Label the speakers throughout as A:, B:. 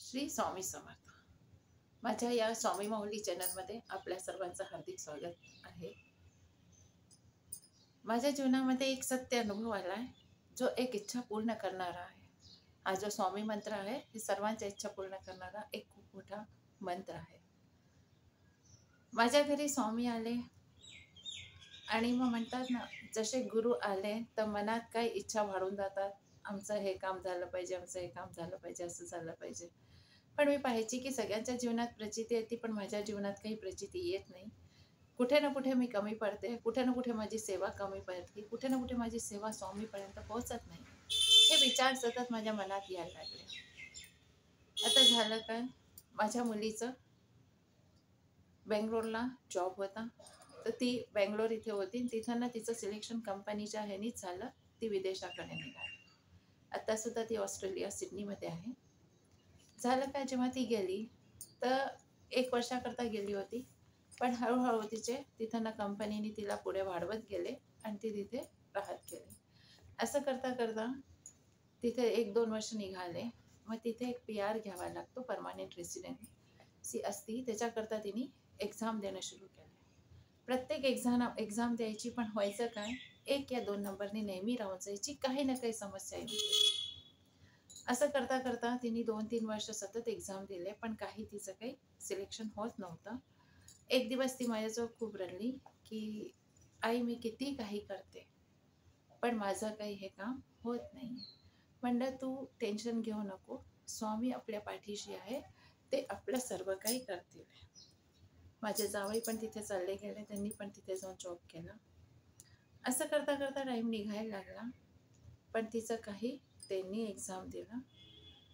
A: श्री स्वामी समर्थ. माझ्या या स्वामी माऊली चॅनलमध्ये आपल्या सर्वांचं हार्दिक स्वागत आहे. माझ्या जीवनामध्ये एक सत्य अनुभव आला आहे, जो एक इच्छा पूर्ण करणारा आहे. हा जो स्वामी मंत्र आहे, हे सर्वांच्या इच्छा पूर्ण करणारा एक खूप मोठा मंत्र आहे. माझ्या घरी स्वामी आले आणि मग म्हणतात ना, जसे गुरु आले तर मनात काही इच्छा वाढून जातात. आमचं हे काम झालं पाहिजे, आमचं हे काम झालं पाहिजे, असं झालं पाहिजे. पण मी पाहायची की सगळ्यांच्या जीवनात प्रचिती येते, पण माझ्या जीवनात काही प्रचिती येत नाही. कुठे ना कुठे मी कमी पडते, कुठे ना कुठे माझी सेवा कमी पडते, कुठे ना कुठे माझी सेवा स्वामीपर्यंत पोहोचत नाही. हे विचार सतत माझ्या मनात यायला लागले. आता झालं काय, माझ्या मुलीचं बेंगलोरला जॉब होता, तर ती बेंगलोर इथे होती. तिथं ना तिचं सिलेक्शन कंपनीच्या ह्यानीच झालं. ती विदेशाकडे निघाली. आता सुद्धा ती ऑस्ट्रेलिया सिडनीमध्ये आहे. झालं काय, जेव्हा ती गेली तर 1 वर्षाकरता गेली होती, पण हळूहळू तिथं ना कंपनीने तिला पुढे वाढवत गेले आणि ती तिथे राहत गेली. असं करता करता तिथे 1-2 वर्ष निघाले. मग तिथे एक PR घ्यावा लागतो, परमानेंट रेसिडेन्सी असती. त्याच्याकरता तिने एक्झाम देणं सुरू केलं. प्रत्येक एक्झाम द्यायची, पण व्हायचं काय, 1 या 2 नंबरनी नेहमी राहून जायची. काही ना काही समस्या येते. असं करता करता तिने 2-3 वर्ष सतत एक्झाम दिले, पण काही तिचं काही सिलेक्शन होत नव्हतं. एक दिवस ती माझ्याजवळ खूप रडली की आई, मी किती काही करते, पण माझं काही हे काम होत नाही. म्हणलं, तू टेन्शन घेऊ नको, स्वामी आपल्या पाठीशी आहे, ते आपलं सर्व काही करतील. माझे जावई पण तिथे चालले गेले, त्यांनी पण तिथे जाऊन जॉब केला. असं करता करता टाईम निघायला लागला, पण तिचं काही, त्यांनी एक्झाम दिला,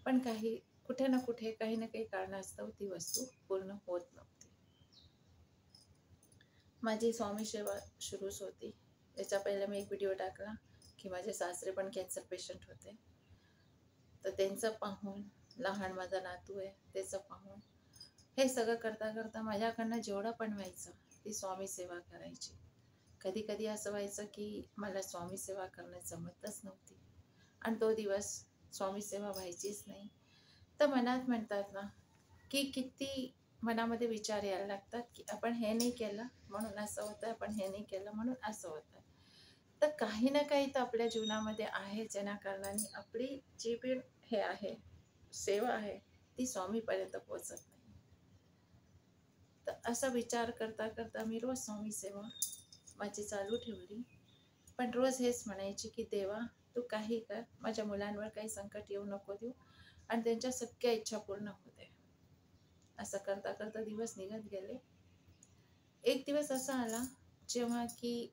A: पण काही कुठे ना कुठे काही ना काही कारणास्तव ती वस्तू पूर्ण होत नव्हती. माझी स्वामी सेवा सुरूच होती. त्याच्या पहिले मी एक व्हिडिओ टाकला की माझे सासरे पण कॅन्सर पेशंट होते, तर त्यांचं पाहून, लहान माझा नातू आहे त्याचं पाहून, हे सगळं करता करता माझ्याकडनं जेवढं पण व्हायचं ती स्वामी सेवा करायची. कधी कधी असं व्हायचं की मला स्वामी सेवा करणं जमतच नव्हती आणि तो दिवस स्वामी सेवा व्हायचीच नाही. तर मनात म्हणतात ना की किती मनामध्ये विचार यायला लागतात की आपण हे नाही केलं म्हणून असं होतं, आपण हे नाही केलं म्हणून असं होतं. तर काही ना काही तर आपल्या जीवनामध्ये आहे, ज्या कारणाने आपली जी पण हे आहे, सेवा आहे, ती स्वामीपर्यंत पोहोचत नाही. तर असा विचार करता करता मी रोज स्वामी सेवा माझी चालू ठेवली. पण रोज हेच म्हणायची की देवा, तू काही कर, माझ्या मुलांवर काही संकट येऊ नको देऊ आणि त्यांच्या सगळ्या इच्छा पूर्ण होते. असं करता करता दिवस निघत गेले. एक दिवस असा आला जेव्हा की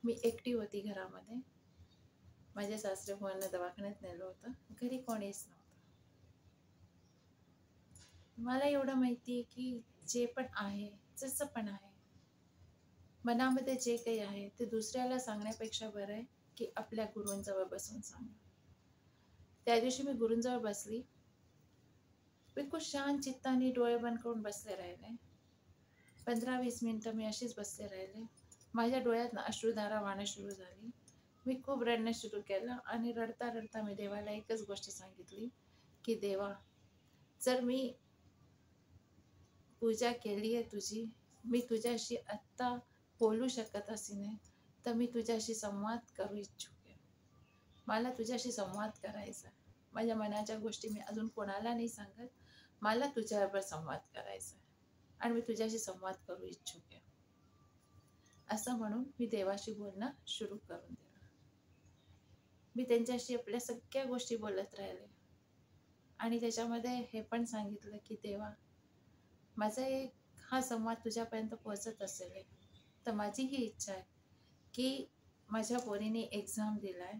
A: मी एकटी होती घरामध्ये. माझ्या सासरे बुवांना दवाखान्यात नेलं होतं, घरी कोणीच नव्हतं. मला एवढं माहिती आहे की जे पण आहे, जसं पण आहे, मनामध्ये जे काही आहे ते दुसऱ्याला सांगण्यापेक्षा बरं आहे की आपल्या गुरूंजवळ बसून सांगा. त्या दिवशी मी गुरूंजवळ बसली. बिलकुल शांत चित्ताने डोळे बंद करून बसले राहिले. 15-20 मिनिटं मी अशीच बसले राहिले. माझ्या डोळ्यात अश्रुधारा वाहणं सुरू झाली. मी खूप रडणं सुरू केलं आणि रडता रडता मी देवाला एकच गोष्ट सांगितली की देवा, जर मी पूजा केली आहे तुझी, मी तुझ्याशी आत्ता बोलू शकत असेन, तर मी तुझ्याशी संवाद करू इच्छुके. मला तुझ्याशी संवाद करायचा. माझ्या मनाच्या गोष्टी मी अजून कोणाला नाही सांगत. मला तुझ्याबरोबर संवाद करायचा आणि मी तुझ्याशी संवाद करू इच्छुके. असं म्हणून मी देवाशी बोलणं सुरू करून दिलं. मी त्यांच्याशी आपल्या सगळ्या गोष्टी बोलत राहिले आणि त्याच्यामध्ये हे पण सांगितलं की देवा, माझा एक हा संवाद तुझ्यापर्यंत पोहोचत असेल तर माझी ही इच्छा आहे की माझ्या पोरीने एक्झाम दिलाय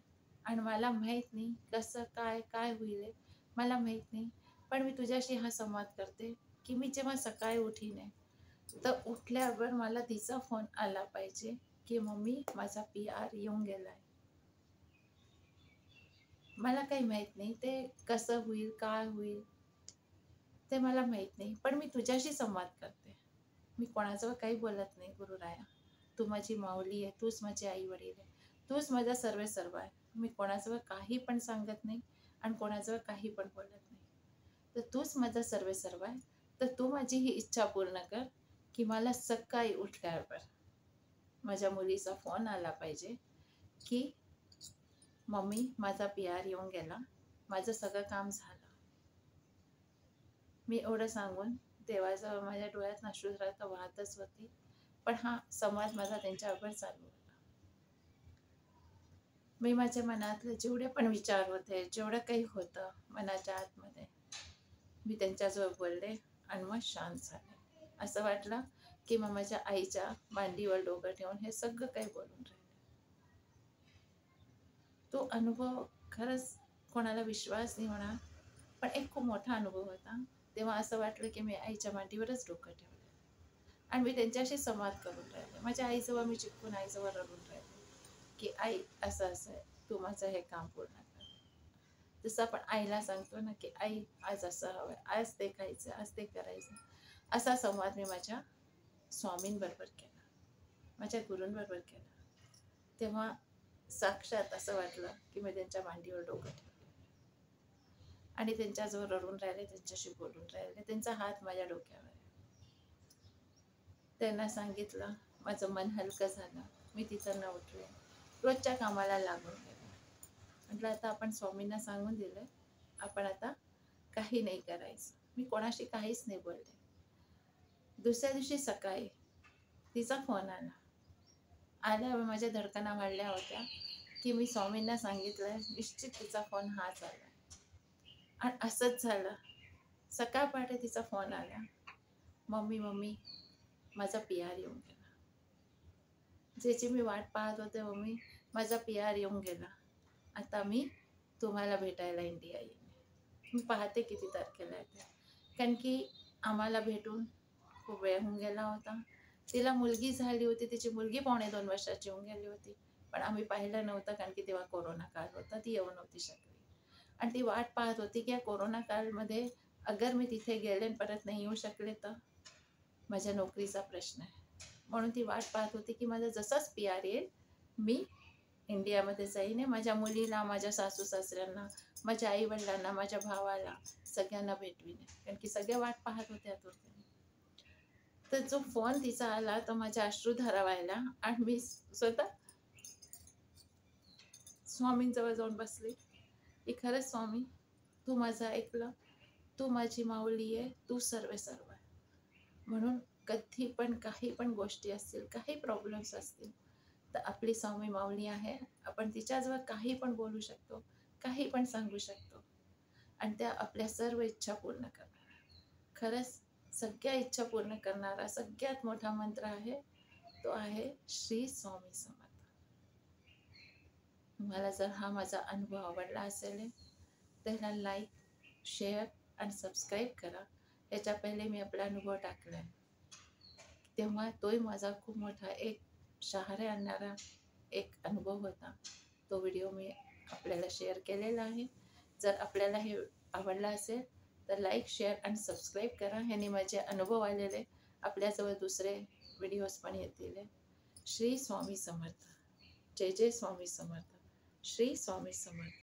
A: आणि मला माहीत नाही कसं काय काय होईल, मला माहीत नाही, पण मी तुझ्याशी हा संवाद करते की मी जेव्हा सकाळी उठीने तर उठल्यावर मला तिचा फोन आला पाहिजे की मम्मी, माझा PR येऊन गेलाय. मला काही माहीत नाही ते कसं होईल, काय होईल ते मला माहीत नाही, पण मी तुझ्याशी संवाद करते. मी कोणाजवळ काही बोलत नाही. गुरुराया, तू माझी माऊली आहे, तूच माझे आई वडील आहे, तूच माझा सर्व सर्व आहे. मी कोणाजवळ काही पण सांगत नाही आणि कोणाजवळ काही पण बोलत नाही. तर तर तूच माझा सर्वेसर्वा आहे. तर तू माझी ही इच्छा पूर्ण कर की मला सकाळी उठल्यावर माझ्या मुलीचा फोन आला पाहिजे की मम्मी माझा PR येऊन गेला, माझं सगळं काम झालं. मी एवढं सांगून देवाजवळ माझ्या डोळ्यात अश्रुधारा तर वाहतच होती. पण हा संवाद माझा त्यांच्याबरोबर चालू होता. मी माझ्या मनातले जेवढे पण विचार होते, जेवढं काही होतं मनाच्या आतमध्ये, मी त्यांच्याजवळ बोलले आणि मग शांत झाले. असं वाटलं की मग माझ्या आईच्या मांडीवर डोकं ठेवून हे सगळं काही बोलून राहिले. तो अनुभव खरंच कोणाला विश्वास नाही होणार, पण एक खूप मोठा अनुभव होता. तेव्हा असं वाटलं की मी आईच्या मांडीवरच डोकं ठेवलं आणि मी त्यांच्याशी संवाद करून राहिले. माझ्या आईजवळ मी चिपकून आईजवळ रडून राहिले की आई असं असं आहे, तू माझं हे काम पूर्ण कर. जसं आपण आईला सांगतो ना की आई आज असं हवंय, आज ते खायचं, आज ते करायचं. असा संवाद मी माझ्या स्वामींबरोबर केला, माझ्या गुरूंबरोबर केला. तेव्हा साक्षात असं वाटलं की मी त्यांच्या मांडीवर डोकं ठेवलं आणि त्यांच्याजवळ रडून राहिले, त्यांच्याशी बोलून राहिले. त्यांचा हात माझ्या डोक्यावर आहे. त्यांना सांगितलं, माझं मन हलकं झालं. मी तिथं उठले, रोजच्या कामाला लागून गेले. म्हटलं आता आपण स्वामींना सांगून दिलं, आपण आता काही नाही करायचं. मी कोणाशी काहीच नाही बोलले. दुसऱ्या दिवशी सकाळी तिचा फोन आला. आल्यावर माझ्या धडकना वाढल्या होत्या की मी स्वामींना सांगितलं, निश्चित तिचा फोन हाच आला. आणि असंच झालं. सकाळ पहाटे तिचा फोन आला, मम्मी मम्मी माझा PR येऊन गेला. ज्याची मी वाट पाहत होते, मम्मी माझा PR येऊन गेला. आता मी तुम्हाला भेटायला इंडिया येईन. मी पाहते किती तारखेला येते. कारण की आम्हाला भेटून खूप वेळ होऊन गेला होता. तिला मुलगी झाली होती, तिची मुलगी 2.5 वर्षाची होऊन गेली होती. पण आम्ही पाहिलं नव्हतं कारण की तेव्हा कोरोना काळ होता, ती येऊ नव्हती शकली. आणि ती वाट पाहत होती की या कोरोना काळमध्ये अगर मी तिथे गेले आणि परत नाही येऊ शकले तर माझ्या नोकरीचा प्रश्न आहे. म्हणून ती वाट पाहत होती की माझा जसाच PR येईल मी इंडियामध्ये जाईन, माझ्या मुलीला, माझ्या सासू सासऱ्यांना, माझ्या आईवडिलांना, माझ्या भावाला सगळ्यांना भेटवीन. कारण की सगळे वाट पाहत होते आतुरतेने. तर जो फोन तिचा आला तर माझ्या अश्रुधारा व्हायला आणि मी स्वतः स्वामींजवळ जाऊन बसले की खरंच स्वामी, तू माझं ऐकलं, तू माझी माऊली आहे, तू सर्वेसर्व आहे. म्हणून कधी पण काही पण गोष्टी असतील, काही प्रॉब्लेम्स असतील तर आपली स्वामी माऊली आहे. आपण तिच्याजवळ काही पण बोलू शकतो, काही पण सांगू शकतो आणि त्या आपल्या सर्व इच्छा पूर्ण करणार. खरंच सगळ्या इच्छा पूर्ण करणारा सगळ्यात मोठा मंत्र आहे, तो आहे श्री स्वामी समर्थ. तुम्हाला जर हा माझा अनुभव आवडला असेल तर ह्याला लाईक, शेअर आणि सबस्क्राईब करा. याच्या पहिले मी आपला अनुभव टाकला आहे, तेव्हा तोही माझा खूप मोठा एक शहारे आणणारा एक अनुभव होता. तो व्हिडिओ मी आपल्याला शेअर केलेला आहे. जर आपल्याला हे आवडला असेल तर लाईक, शेअर आणि सबस्क्राईब करा. ह्याने माझे अनुभव आलेले आपल्याजवळ दुसरे व्हिडिओज पण येतील. श्री स्वामी समर्थ. जय जय स्वामी समर्थ. श्री स्वामी समर्थ.